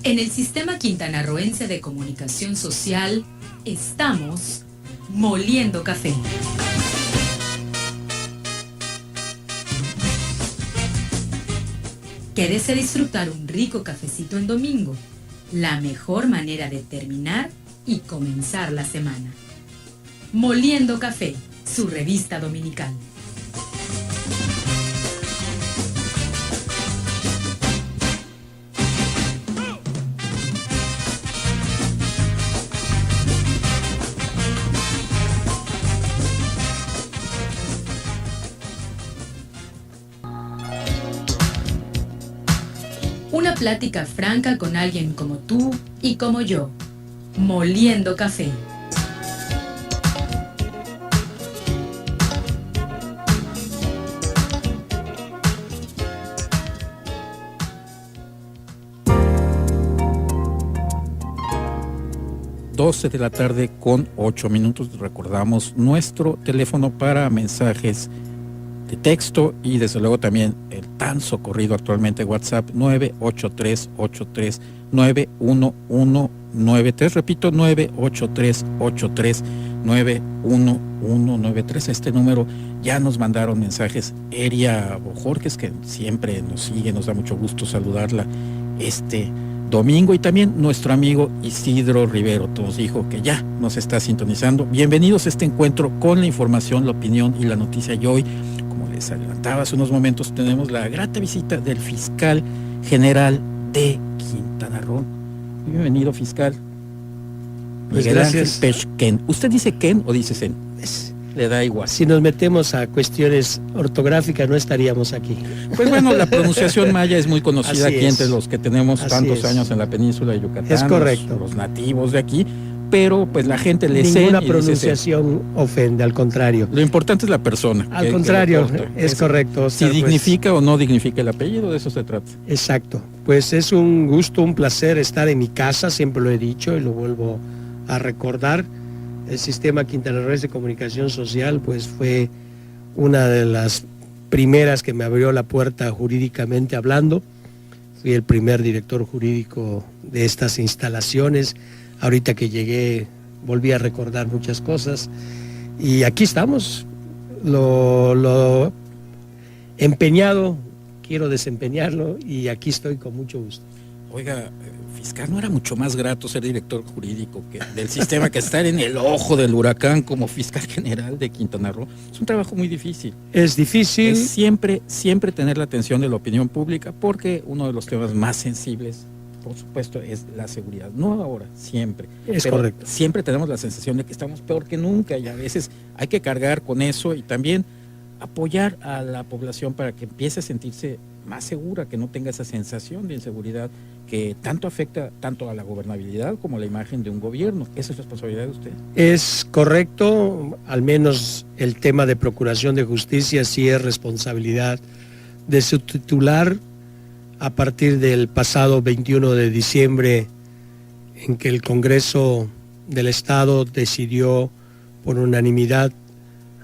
En el Sistema Quintanarroense de Comunicación Social estamos moliendo café. ¿Quieres disfrutar un rico cafecito en domingo? La mejor manera de terminar y comenzar la semana. Moliendo Café, su revista dominical. Una plática franca con alguien como tú y como yo. Moliendo Café. Doce de la tarde con 8 minutos. Recordamos nuestro teléfono para mensajes de texto y desde luego también el tan socorrido actualmente WhatsApp 983-83-91193, repito 983-83-91193. Este número ya nos mandaron mensajes Eria Bojorges, que siempre nos sigue, nos da mucho gusto saludarla este domingo, y también nuestro amigo Isidro Rivero nos dijo que ya nos está sintonizando. Bienvenidos a este encuentro con la información, la opinión y la noticia. Y hoy, les adelantaba hace unos momentos, tenemos la grata visita del fiscal general de Quintana Roo. Bienvenido, fiscal. Pues Miguel gracias. Ángel Pech Ken. ¿Usted dice Ken o dice Sen? Le da igual. Si nos metemos a cuestiones ortográficas no estaríamos aquí. Pues bueno, la pronunciación maya es muy conocida Así aquí es. entre los que tenemos Así tantos es. años en la península de Yucatán. Es correcto. Los nativos de aquí, pero pues la gente le sé. Ninguna pronunciación ofende, al contrario. Lo importante es la persona. Al contrario, que porta. es correcto. Si Oscar, dignifica o no dignifica el apellido, de eso se trata. Exacto. Pues es un gusto, un placer estar en mi casa, siempre lo he dicho y lo vuelvo a recordar. El Sistema Quintanarroense de Comunicación Social pues fue una de las primeras que me abrió la puerta jurídicamente hablando. Fui el primer director jurídico de estas instalaciones. Ahorita que llegué volví a recordar muchas cosas y aquí estamos. Lo empeñado, quiero desempeñarlo y aquí estoy con mucho gusto. Oiga, fiscal, ¿no era mucho más grato ser director jurídico del sistema que estar en el ojo del huracán como fiscal general de Quintana Roo? Es un trabajo muy difícil. Es difícil. Es siempre tener la atención de la opinión pública, porque uno de los temas más sensibles, por supuesto, es la seguridad. No ahora, siempre. Es pero correcto. Siempre tenemos la sensación de que estamos peor que nunca y a veces hay que cargar con eso y también apoyar a la población para que empiece a sentirse más segura, que no tenga esa sensación de inseguridad que tanto afecta tanto a la gobernabilidad como a la imagen de un gobierno. Esa es responsabilidad de usted. Es correcto, al menos el tema de procuración de justicia sí es responsabilidad de su titular. A partir del pasado 21 de diciembre, en que el Congreso del Estado decidió por unanimidad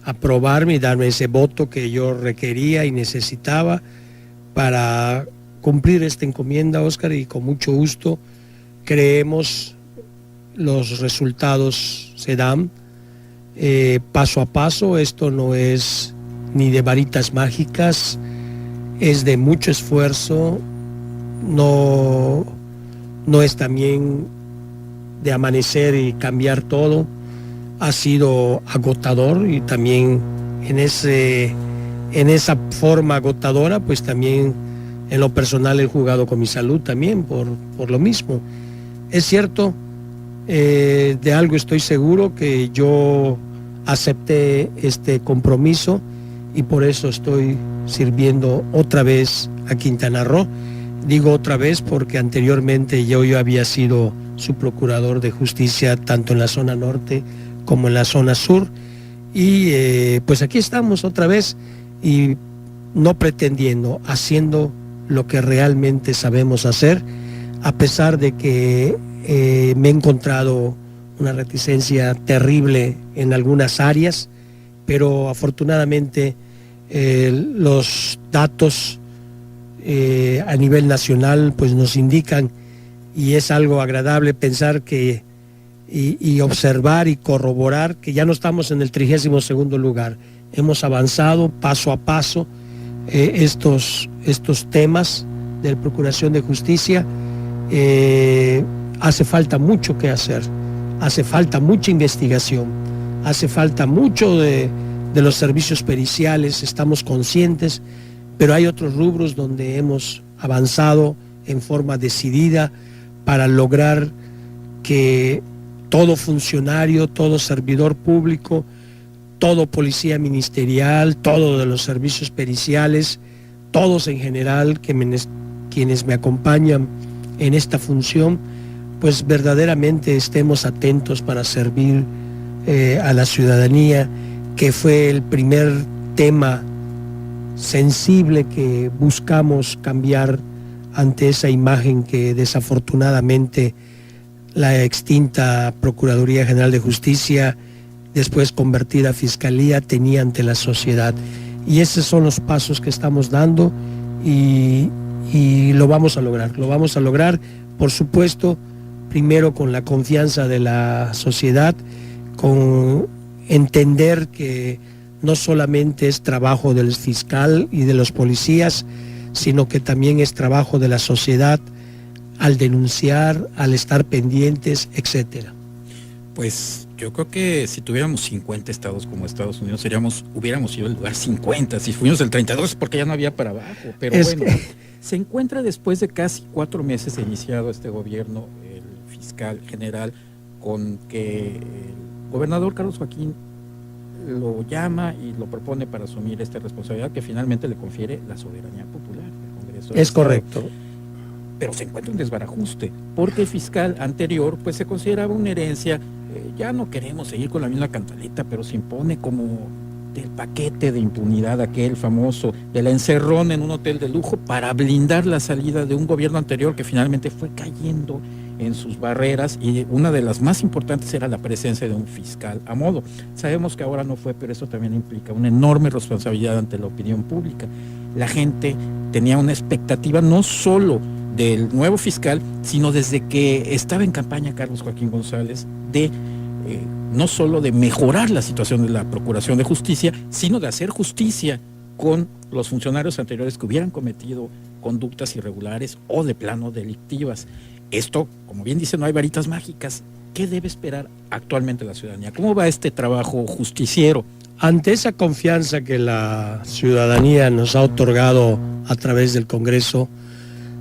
aprobarme y darme ese voto que yo requería y necesitaba para cumplir esta encomienda, Oscar, y con mucho gusto creemos los resultados se dan paso a paso. Esto no es ni de varitas mágicas, es de mucho esfuerzo, no es también de amanecer y cambiar todo. Ha sido agotador y también en esa forma agotadora, pues también en lo personal he jugado con mi salud también por lo mismo. Es cierto, de algo estoy seguro, que yo acepté este compromiso y por eso estoy sirviendo otra vez a Quintana Roo. Digo otra vez porque anteriormente yo había sido su procurador de justicia tanto en la zona norte como en la zona sur y pues aquí estamos otra vez y no pretendiendo, haciendo lo que realmente sabemos hacer, a pesar de que me he encontrado una reticencia terrible en algunas áreas, pero afortunadamente los datos a nivel nacional pues nos indican y es algo agradable pensar que y observar y corroborar que ya no estamos en el 32º lugar. Hemos avanzado paso a paso estos temas de procuración de justicia. Hace falta mucho que hacer, hace falta mucha investigación, hace falta mucho de los servicios periciales, estamos conscientes, pero hay otros rubros donde hemos avanzado en forma decidida para lograr que todo funcionario, todo servidor público, todo policía ministerial, todo de los servicios periciales, todos en general, quienes me acompañan en esta función, pues verdaderamente estemos atentos para servir a la ciudadanía, que fue el primer tema sensible que buscamos cambiar ante esa imagen que desafortunadamente la extinta Procuraduría General de Justicia, después convertida a Fiscalía, tenía ante la sociedad. Y esos son los pasos que estamos dando y lo vamos a lograr, por supuesto, primero con la confianza de la sociedad, con entender que no solamente es trabajo del fiscal y de los policías, sino que también es trabajo de la sociedad al denunciar, al estar pendientes, etcétera. Pues yo creo que si tuviéramos 50 estados como Estados Unidos, hubiéramos ido al lugar 50. Si fuimos el 32 porque ya no había para abajo. Pero se encuentra después de casi 4 meses de iniciado este gobierno, el fiscal general, con que el gobernador Carlos Joaquín lo llama y lo propone para asumir esta responsabilidad que finalmente le confiere la soberanía popular del Congreso. Es correcto. Pero se encuentra un desbarajuste, porque el fiscal anterior pues se consideraba una herencia. Ya no queremos seguir con la misma cantaleta, pero se impone como del paquete de impunidad aquel famoso, de la encerrona en un hotel de lujo para blindar la salida de un gobierno anterior que finalmente fue cayendo en sus barreras, y una de las más importantes era la presencia de un fiscal a modo. Sabemos que ahora no fue, pero eso también implica una enorme responsabilidad ante la opinión pública. La gente tenía una expectativa no solo del nuevo fiscal, sino desde que estaba en campaña Carlos Joaquín González, de no solo de mejorar la situación de la Procuración de Justicia, sino de hacer justicia con los funcionarios anteriores que hubieran cometido conductas irregulares o de plano delictivas. Esto, como bien dice, no hay varitas mágicas. ¿Qué debe esperar actualmente la ciudadanía? ¿Cómo va este trabajo justiciero? Ante esa confianza que la ciudadanía nos ha otorgado a través del Congreso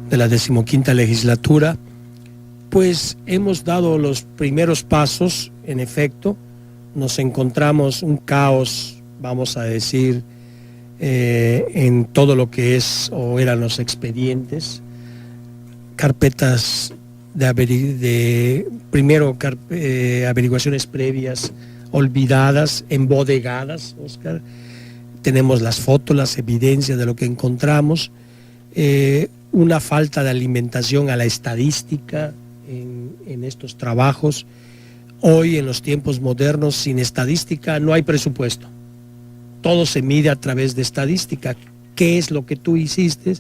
de la 15ª legislatura, pues hemos dado los primeros pasos. En efecto, nos encontramos un caos, vamos a decir, en todo lo que es o eran los expedientes, carpetas averiguaciones previas olvidadas, embodegadas, Oscar. Tenemos las fotos, las evidencias de lo que encontramos, una falta de alimentación a la estadística en estos trabajos. Hoy, en los tiempos modernos, sin estadística no hay presupuesto. Todo se mide a través de estadística. ¿Qué es lo que tú hiciste?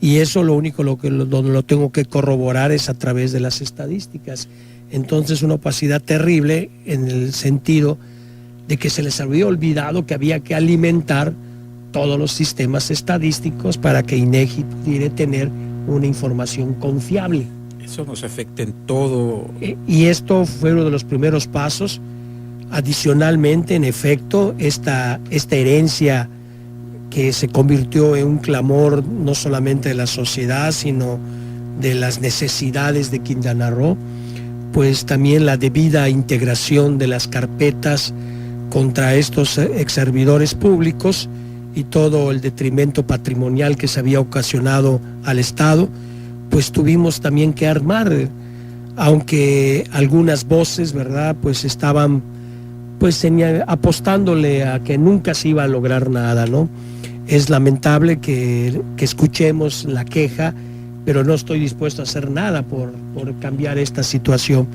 Y eso donde lo tengo que corroborar es a través de las estadísticas. Entonces, una opacidad terrible en el sentido de que se les había olvidado que había que alimentar todos los sistemas estadísticos para que INEGI pudiera tener una información confiable. Eso nos afecta en todo. Y esto fue uno de los primeros pasos. Adicionalmente, en efecto, esta herencia que se convirtió en un clamor no solamente de la sociedad, sino de las necesidades de Quintana Roo, pues también la debida integración de las carpetas contra estos exservidores públicos y todo el detrimento patrimonial que se había ocasionado al Estado, pues tuvimos también que armar, aunque algunas voces, ¿verdad?, pues estaban apostándole a que nunca se iba a lograr nada, ¿no? Es lamentable que escuchemos la queja, pero no estoy dispuesto a hacer nada por cambiar esta situación.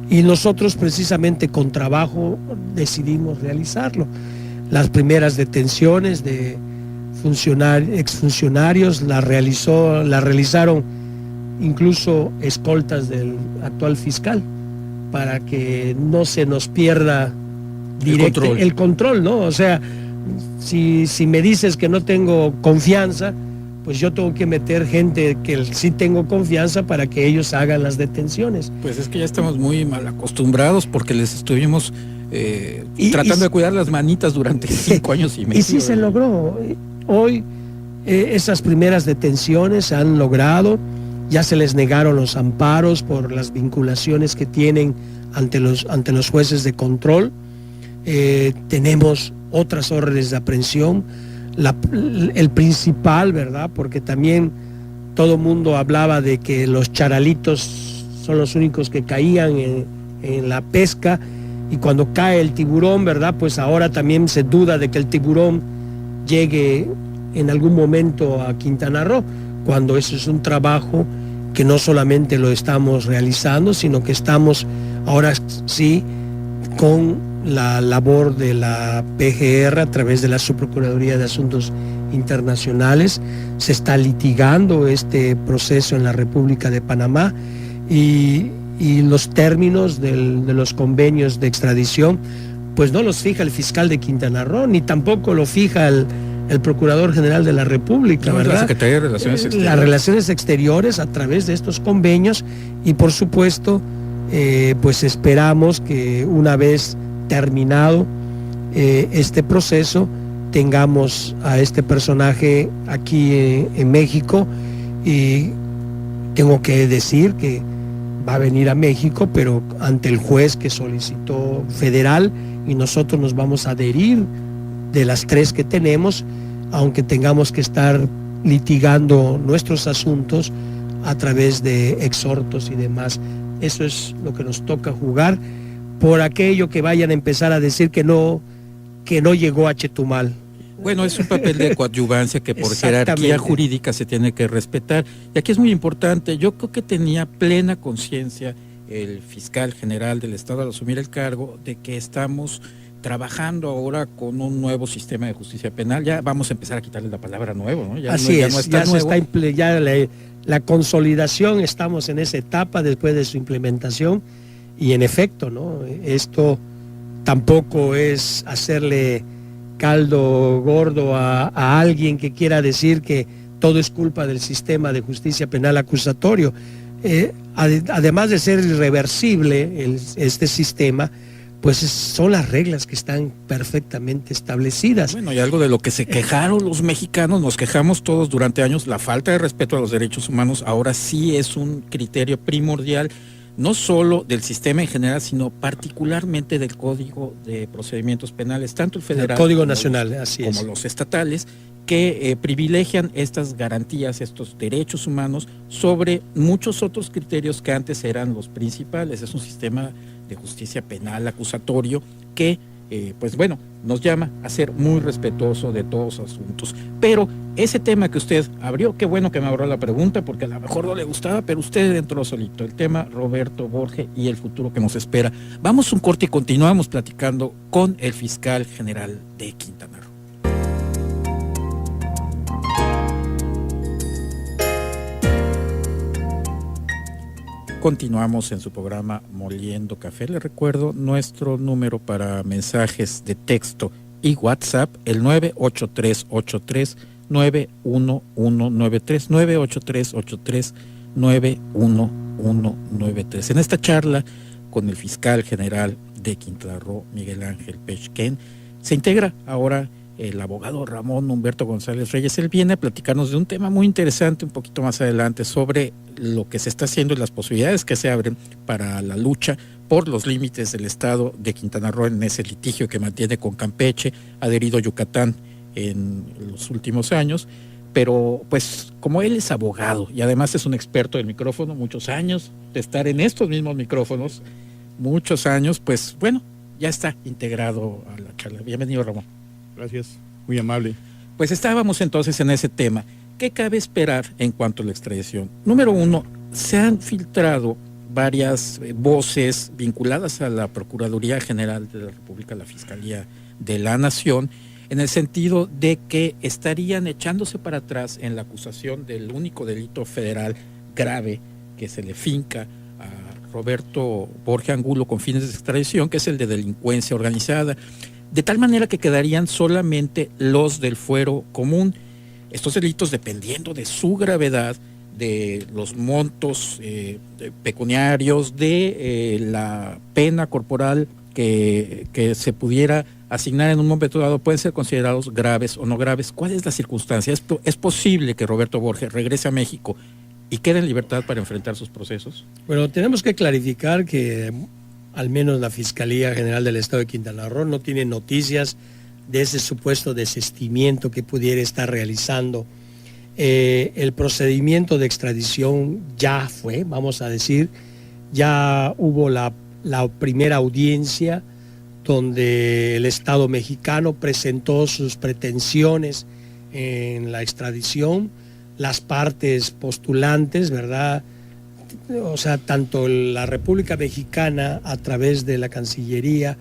Y nosotros precisamente con trabajo decidimos realizarlo. Las primeras detenciones de exfuncionarios las realizaron incluso escoltas del actual fiscal, para que no se nos pierda el control, ¿no? O sea, si me dices que no tengo confianza, pues yo tengo que meter gente que sí tengo confianza para que ellos hagan las detenciones. Pues es que ya estamos muy mal acostumbrados porque les estuvimos tratando de cuidar las manitas durante 5 años y medio. Y sí se logró. Hoy esas primeras detenciones se han logrado, ya se les negaron los amparos por las vinculaciones que tienen ante los jueces de control. Tenemos otras órdenes de aprehensión. El principal, ¿verdad? Porque también todo mundo hablaba de que los charalitos son los únicos que caían en la pesca, y cuando cae el tiburón, ¿verdad? Pues ahora también se duda de que el tiburón llegue en algún momento a Quintana Roo, cuando eso es un trabajo que no solamente lo estamos realizando, sino que estamos ahora sí con la labor de la PGR a través de la Subprocuraduría de Asuntos Internacionales. Se está litigando este proceso en la República de Panamá, y los términos de los convenios de extradición pues no los fija el fiscal de Quintana Roo, ni tampoco lo fija el Procurador General de la República, ¿verdad? La Secretaría de Relaciones Exteriores. Las Relaciones Exteriores a través de estos convenios, y por supuesto pues esperamos que una vez terminado este proceso tengamos a este personaje aquí en México. Y tengo que decir que va a venir a México, pero ante el juez que solicitó federal, y nosotros nos vamos a adherir de las 3 que tenemos, aunque tengamos que estar litigando nuestros asuntos a través de exhortos y demás. Eso es lo que nos toca jugar, por aquello que vayan a empezar a decir que no llegó a Chetumal. Bueno, es un papel de coadyuvancia que por jerarquía jurídica se tiene que respetar. Y aquí es muy importante, yo creo que tenía plena conciencia el fiscal general del Estado al asumir el cargo de que estamos trabajando ahora con un nuevo sistema de justicia penal. Ya vamos a empezar a quitarle la palabra nuevo, ¿no? Ya Así no, es, no está ya nuevo. Se está ya la consolidación, estamos en esa etapa después de su implementación, y en efecto, ¿no? Esto tampoco es hacerle caldo gordo a alguien que quiera decir que todo es culpa del sistema de justicia penal acusatorio. Además de ser irreversible este sistema, pues son las reglas que están perfectamente establecidas. Bueno, y algo de lo que se quejaron los mexicanos, nos quejamos todos durante años, la falta de respeto a los derechos humanos ahora sí es un criterio primordial, no solo del sistema en general, sino particularmente del Código de Procedimientos Penales, tanto el federal el Código Nacional, como los estatales, que privilegian estas garantías, estos derechos humanos sobre muchos otros criterios que antes eran los principales. Es un sistema de justicia penal acusatorio que, pues bueno, nos llama a ser muy respetuoso de todos los asuntos. Pero ese tema que usted abrió, qué bueno que me abrió la pregunta, porque a lo mejor no le gustaba, pero usted entró solito. El tema Roberto Borge y el futuro que nos espera. Vamos a un corte y continuamos platicando con el fiscal general de Quintana Roo. Continuamos en su programa Moliendo Café. Les recuerdo nuestro número para mensajes de texto y WhatsApp, el 983-83-91193, 983-83-91193. En esta charla con el fiscal general de Quintana Roo, Miguel Ángel Pechquén, se integra ahora el abogado Ramón Humberto González Reyes. Él viene a platicarnos de un tema muy interesante un poquito más adelante sobre lo que se está haciendo y las posibilidades que se abren para la lucha por los límites del estado de Quintana Roo en ese litigio que mantiene con Campeche, adherido Yucatán en los últimos años. Pero pues como él es abogado y además es un experto del micrófono, muchos años de estar en estos mismos micrófonos, muchos años, pues bueno, ya está integrado a la charla. Bienvenido, Ramón. Gracias, muy amable. Pues estábamos entonces en ese tema. ¿Qué cabe esperar en cuanto a la extradición? Número uno, se han filtrado varias voces vinculadas a la Procuraduría General de la República, la Fiscalía de la Nación, en el sentido de que estarían echándose para atrás en la acusación del único delito federal grave que se le finca a Roberto Borge Angulo con fines de extradición, que es el de delincuencia organizada, de tal manera que quedarían solamente los del fuero común. Estos delitos, dependiendo de su gravedad, de los montos pecuniarios, de la pena corporal que se pudiera asignar en un momento dado, pueden ser considerados graves o no graves. ¿Cuál es la circunstancia? ¿Es posible que Roberto Borge regrese a México y quede en libertad para enfrentar sus procesos? Bueno, tenemos que clarificar que al menos la Fiscalía General del Estado de Quintana Roo no tiene noticias de ese supuesto desistimiento que pudiera estar realizando. El procedimiento de extradición ya fue, vamos a decir, ya hubo la primera audiencia donde el Estado mexicano presentó sus pretensiones en la extradición, las partes postulantes, ¿verdad? O sea, tanto la República Mexicana a través de la Cancillería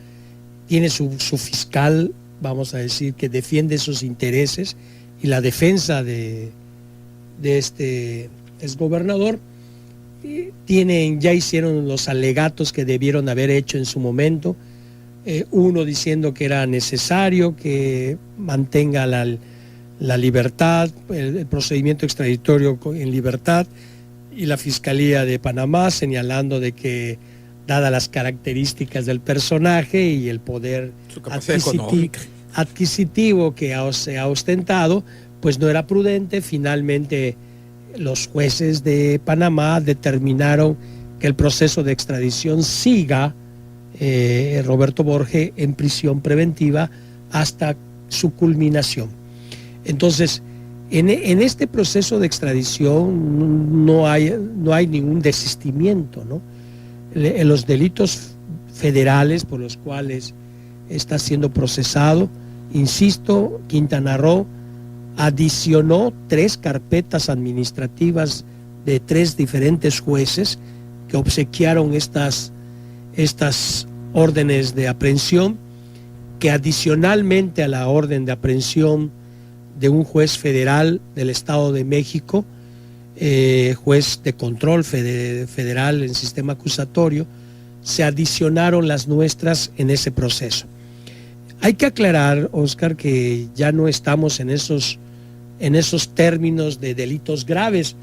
tiene su fiscal, vamos a decir, que defiende sus intereses, y la defensa de este exgobernador ya hicieron los alegatos que debieron haber hecho en su momento, uno diciendo que era necesario que mantenga la libertad, el procedimiento extraditorio en libertad, y la Fiscalía de Panamá señalando de que, dadas las características del personaje y el poder adquisitivo que se ha ostentado, pues no era prudente. Finalmente los jueces de Panamá determinaron que el proceso de extradición siga Roberto Borge en prisión preventiva hasta su culminación. Entonces, en este proceso de extradición no hay ningún desistimiento, ¿no? Los delitos federales por los cuales está siendo procesado, insisto, Quintana Roo adicionó 3 carpetas administrativas de 3 diferentes jueces que obsequiaron estas órdenes de aprehensión, que adicionalmente a la orden de aprehensión de un juez federal del Estado de México, juez de control federal en sistema acusatorio, se adicionaron las nuestras en ese proceso. Hay que aclarar, Oscar, que ya no estamos en esos términos de delitos graves,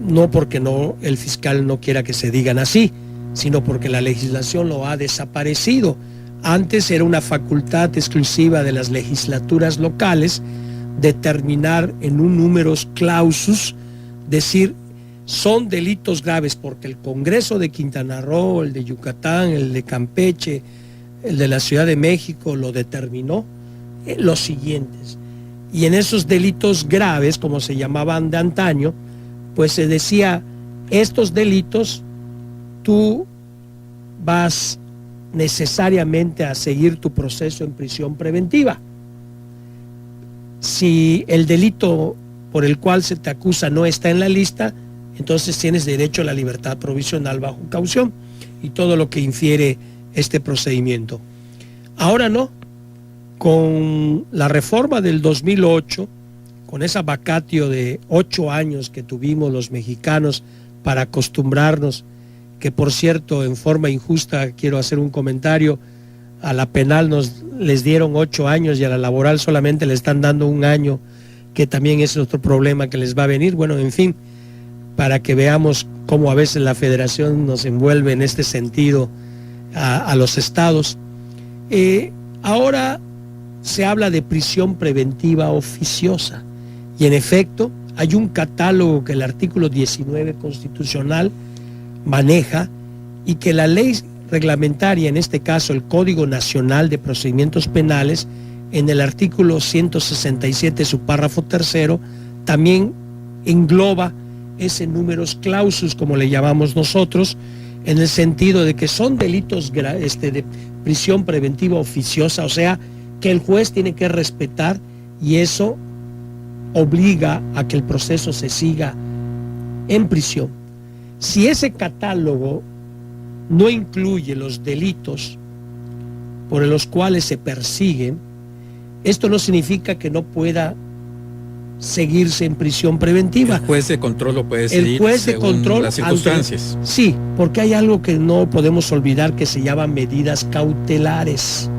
no porque el fiscal no quiera que se digan así, sino porque la legislación lo ha desaparecido. Antes era una facultad exclusiva de las legislaturas locales determinar en un numerus clausus, decir son delitos graves porque el Congreso de Quintana Roo, el de Yucatán, el de Campeche, el de la Ciudad de México lo determinó, los siguientes. Y en esos delitos graves, como se llamaban de antaño, pues se decía, estos delitos tú vas necesariamente a seguir tu proceso en prisión preventiva. Si el delito por el cual se te acusa no está en la lista, entonces tienes derecho a la libertad provisional bajo caución y todo lo que infiere este procedimiento. Ahora no, con la reforma del 2008, con esa vacatio de 8 años que tuvimos los mexicanos para acostumbrarnos, que por cierto, en forma injusta, quiero hacer un comentario, a la penal les dieron 8 años y a la laboral solamente le están dando 1 año, que también es otro problema que les va a venir. Bueno, en fin, para que veamos cómo a veces la federación nos envuelve en este sentido a los estados. Ahora se habla de prisión preventiva oficiosa y en efecto hay un catálogo que el artículo 19 constitucional maneja y que la ley reglamentaria, en este caso el Código Nacional de Procedimientos Penales, en el artículo 167, su párrafo 3, también engloba ese numerus clausus, como le llamamos nosotros, en el sentido de que son delitos de prisión preventiva oficiosa, o sea, que el juez tiene que respetar, y eso obliga a que el proceso se siga en prisión. Si ese catálogo no incluye los delitos por los cuales se persiguen, esto no significa que no pueda seguirse en prisión preventiva. El juez de control lo puede decidir El juez de según control las circunstancias. sí, porque hay algo que no podemos olvidar que se llama medidas cautelares.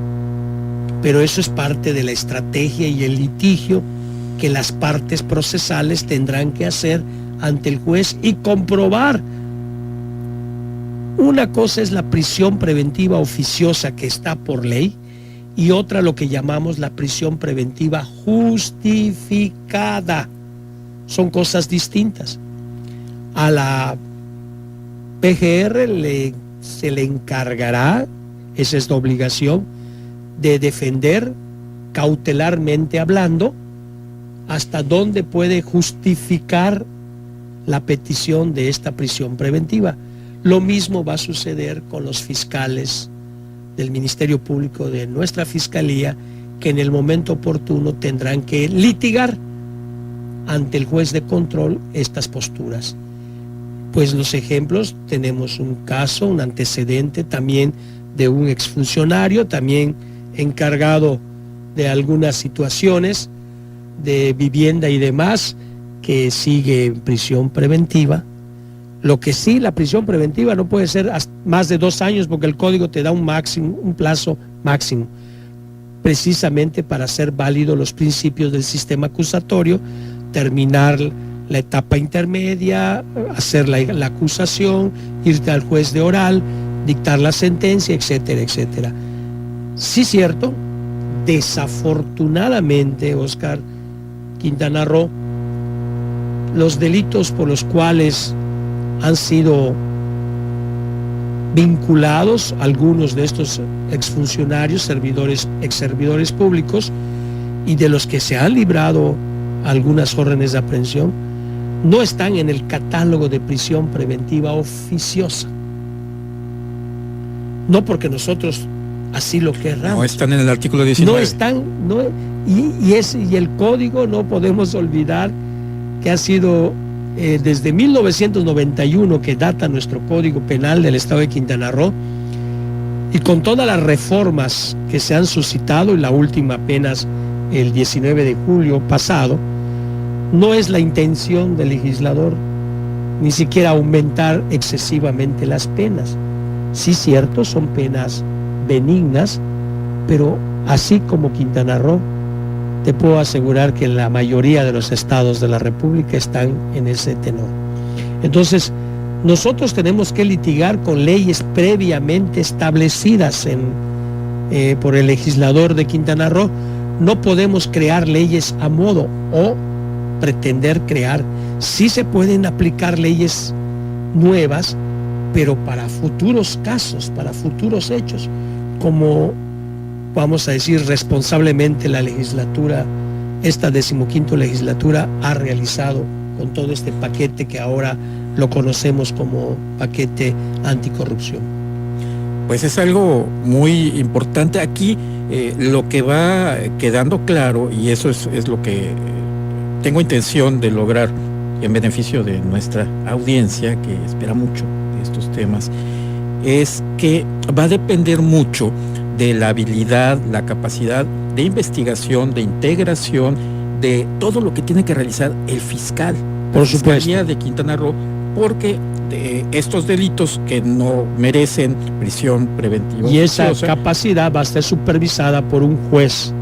Pero eso es parte de la estrategia y el litigio que las partes procesales tendrán que hacer ante el juez y comprobar. Una cosa es la prisión preventiva oficiosa que está por ley y otra lo que llamamos la prisión preventiva justificada. Son cosas distintas. A la PGR se le encargará, esa es la obligación, de defender cautelarmente hablando hasta dónde puede justificar la petición de esta prisión preventiva. Lo mismo va a suceder con los fiscales del Ministerio Público de nuestra Fiscalía, que en el momento oportuno tendrán que litigar ante el juez de control estas posturas. Pues los ejemplos, tenemos un caso, un antecedente también de un exfuncionario, también encargado de algunas situaciones de vivienda y demás, que sigue en prisión preventiva. Lo que sí, la prisión preventiva no puede ser más de 2 años porque el código te da un plazo máximo, precisamente para hacer válidos los principios del sistema acusatorio, terminar la etapa intermedia, hacer la acusación, irte al juez de oral, dictar la sentencia, etcétera, etcétera. Sí, cierto, desafortunadamente, Oscar, Quintana Roo, los delitos por los cuales han sido vinculados algunos de estos exfuncionarios, exservidores públicos, y de los que se han librado algunas órdenes de aprehensión, no están en el catálogo de prisión preventiva oficiosa. No porque nosotros así lo querramos. No están en el artículo 19. No están, y el código, no podemos olvidar que ha sido desde 1991 que data nuestro Código Penal del Estado de Quintana Roo, y con todas las reformas que se han suscitado, y la última apenas el 19 de julio pasado, no es la intención del legislador ni siquiera aumentar excesivamente las penas. Sí, cierto, son penas benignas, pero así como Quintana Roo, te puedo asegurar que la mayoría de los estados de la República están en ese tenor. Entonces, nosotros tenemos que litigar con leyes previamente establecidas por el legislador de Quintana Roo. No podemos crear leyes a modo o pretender crear. Sí se pueden aplicar leyes nuevas, pero para futuros casos, para futuros hechos, como vamos a decir responsablemente la legislatura, esta 15ª legislatura ha realizado con todo este paquete que ahora lo conocemos como paquete anticorrupción. Pues es algo muy importante aquí. Lo que va quedando claro, y eso es lo que tengo intención de lograr en beneficio de nuestra audiencia, que espera mucho de estos temas, es que va a depender mucho de la habilidad, la capacidad de investigación, de integración, de todo lo que tiene que realizar el fiscal, por supuesto, Fiscalía de Quintana Roo, porque de estos delitos que no merecen prisión preventiva. Y esa capacidad va a estar supervisada por un juez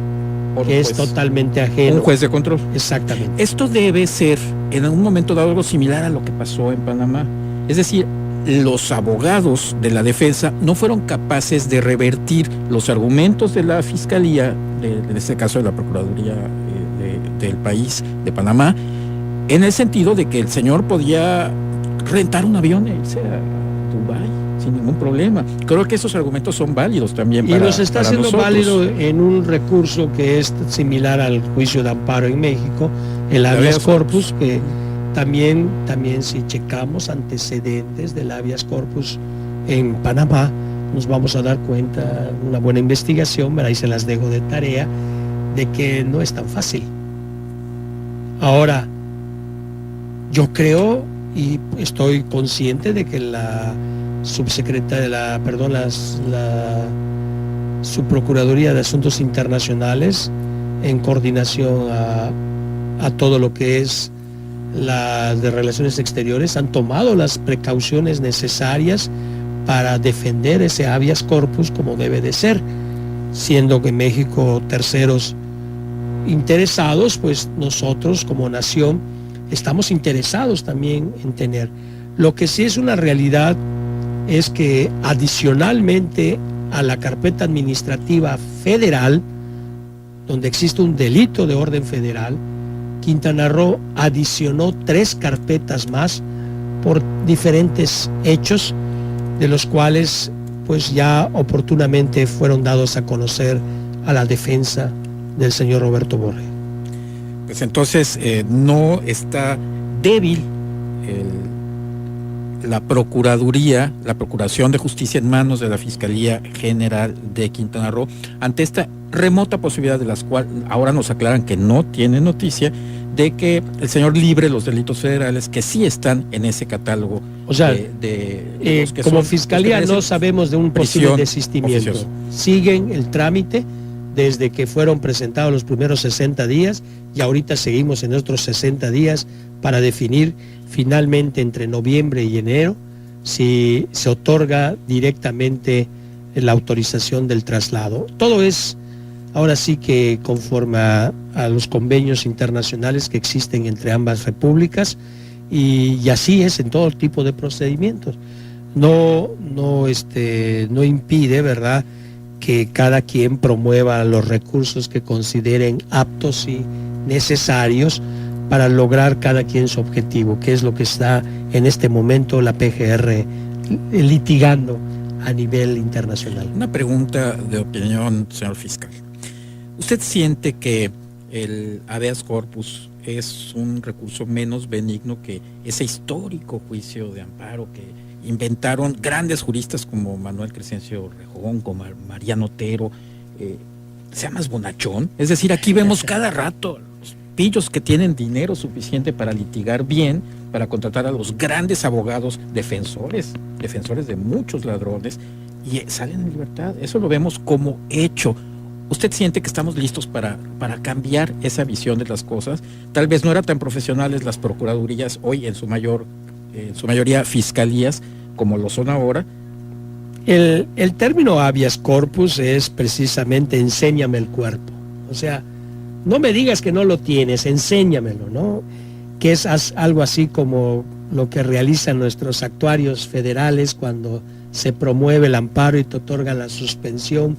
que es totalmente ajeno. Un juez de control. Exactamente. Esto debe ser en un momento dado algo similar a lo que pasó en Panamá. Es decir, los abogados de la defensa no fueron capaces de revertir los argumentos de la Fiscalía, en este caso de la Procuraduría del país, de Panamá, en el sentido de que el señor podía rentar un avión e irse a Dubái sin ningún problema. Creo que esos argumentos son válidos también para nosotros. Y los está haciendo válido en un recurso que es similar al juicio de amparo en México, el habeas corpus, que también si checamos antecedentes del habeas corpus en Panamá, nos vamos a dar cuenta, una buena investigación, ahí se las dejo de tarea, de que no es tan fácil. Ahora, yo creo y estoy consciente de que la subsecretaria la Subprocuraduría de Asuntos Internacionales, en coordinación a todo lo que es las de relaciones exteriores, han tomado las precauciones necesarias para defender ese habeas corpus como debe de ser, siendo que México terceros interesados, pues nosotros como nación estamos interesados también en tener. Lo que sí es una realidad es que adicionalmente a la carpeta administrativa federal, donde existe un delito de orden federal, Quintana Roo adicionó 3 carpetas más por diferentes hechos, de los cuales pues ya oportunamente fueron dados a conocer a la defensa del señor Roberto Borge. Pues entonces no está débil la Procuraduría, la Procuración de Justicia en manos de la Fiscalía General de Quintana Roo, ante esta remota posibilidad de las cuales ahora nos aclaran que no tiene noticia, de que el señor libre los delitos federales que sí están en ese catálogo. O sea, los que como son, Fiscalía no sabemos de un posible desistimiento. Oficioso. Siguen el trámite desde que fueron presentados los primeros 60 días y ahorita seguimos en otros 60 días para definir finalmente entre noviembre y enero si se otorga directamente la autorización del traslado. Todo es ahora sí que conforme a los convenios internacionales que existen entre ambas repúblicas y así es en todo tipo de procedimientos. No impide, ¿verdad?, que cada quien promueva los recursos que consideren aptos y necesarios para lograr cada quien su objetivo, que es lo que está en este momento la PGR litigando a nivel internacional. Una pregunta de opinión, señor fiscal. ¿Usted siente que el habeas corpus es un recurso menos benigno que ese histórico juicio de amparo que inventaron grandes juristas como Manuel Crescencio Rejón, como Mariano Otero, sea más bonachón? Es decir, aquí vemos cada rato los pillos que tienen dinero suficiente para litigar bien, para contratar a los grandes abogados defensores de muchos ladrones, y salen en libertad. Eso lo vemos como hecho. ¿Usted siente que estamos listos para cambiar esa visión de las cosas? Tal vez no eran tan profesionales las procuradurías hoy, en su mayoría fiscalías, como lo son ahora. El término habeas corpus es precisamente enséñame el cuerpo. O sea, no me digas que no lo tienes, enséñamelo, ¿no? Que es algo así como lo que realizan nuestros actuarios federales cuando se promueve el amparo y te otorgan la suspensión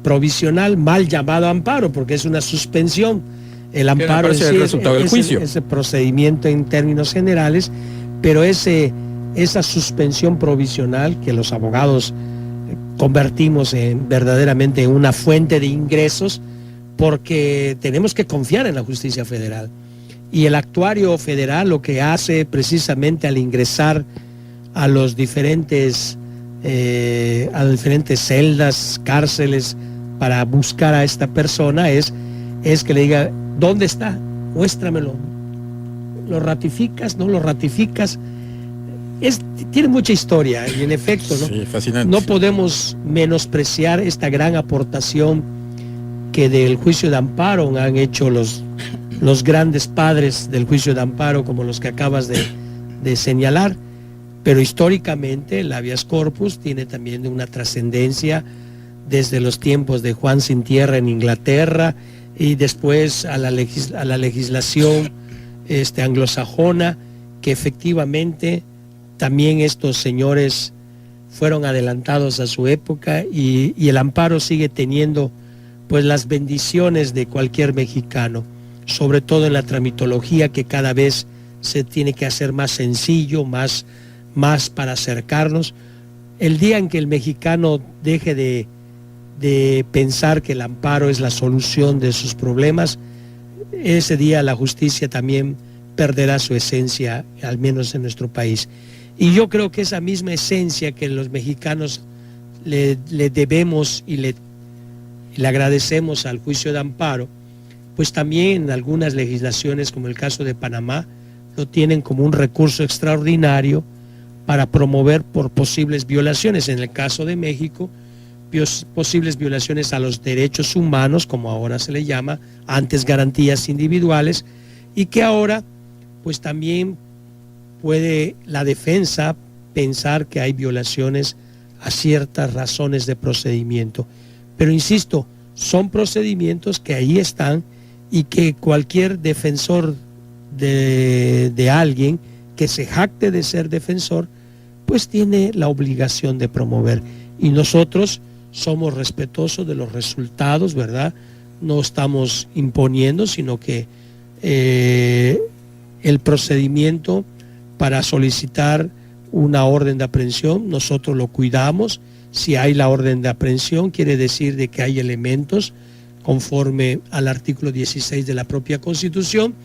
provisional, mal llamado amparo, porque es una suspensión. El amparo es el resultado del juicio. Ese procedimiento en términos generales, pero esa suspensión provisional que los abogados convertimos verdaderamente en una fuente de ingresos, porque tenemos que confiar en la justicia federal. Y el actuario federal lo que hace precisamente al ingresar a las diferentes celdas, cárceles, para buscar a esta persona es que le diga, ¿dónde está? Muéstramelo. ¿Lo ratificas? ¿No lo ratificas? Tiene mucha historia y en efecto, ¿no? Sí, fascinante. No podemos menospreciar esta gran aportación que del juicio de amparo han hecho los grandes padres del juicio de amparo, como los que acabas de señalar, pero históricamente el habeas corpus tiene también una trascendencia desde los tiempos de Juan Sin Tierra en Inglaterra y después a la legislación anglosajona, que efectivamente también estos señores fueron adelantados a su época y el amparo sigue teniendo pues las bendiciones de cualquier mexicano, sobre todo en la tramitología, que cada vez se tiene que hacer más sencillo, más para acercarnos. El día en que el mexicano deje de pensar que el amparo es la solución de sus problemas, ese día la justicia también perderá su esencia, al menos en nuestro país. Y yo creo que esa misma esencia que los mexicanos le debemos y le agradecemos al juicio de amparo, pues también en algunas legislaciones, como el caso de Panamá, lo tienen como un recurso extraordinario para promover por posibles violaciones. En el caso de México, posibles violaciones a los derechos humanos, como ahora se le llama, antes garantías individuales, y que ahora pues también puede la defensa pensar que hay violaciones a ciertas razones de procedimiento. Pero insisto, son procedimientos que ahí están y que cualquier defensor de alguien que se jacte de ser defensor, pues tiene la obligación de promover. Y nosotros somos respetuosos de los resultados, ¿verdad? No estamos imponiendo, sino que el procedimiento para solicitar una orden de aprehensión, nosotros lo cuidamos. Si hay la orden de aprehensión, quiere decir de que hay elementos conforme al artículo 16 de la propia Constitución,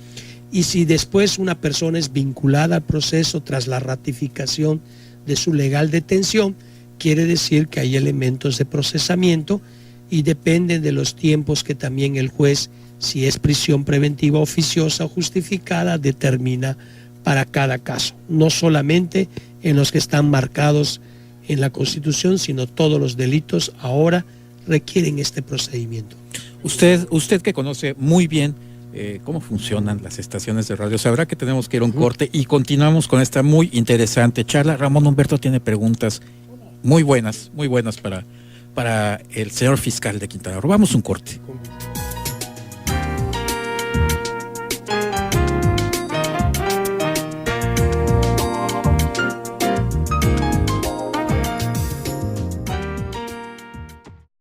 y si después una persona es vinculada al proceso tras la ratificación de su legal detención, quiere decir que hay elementos de procesamiento y dependen de los tiempos que también el juez, si es prisión preventiva oficiosa o justificada, determina para cada caso, no solamente en los que están marcados en la Constitución, sino todos los delitos ahora requieren este procedimiento. Usted que conoce muy bien cómo funcionan las estaciones de radio, sabrá que tenemos que ir a un corte y continuamos con esta muy interesante charla. Ramón Humberto tiene preguntas muy buenas para el señor fiscal de Quintana Roo. Vamos a un corte.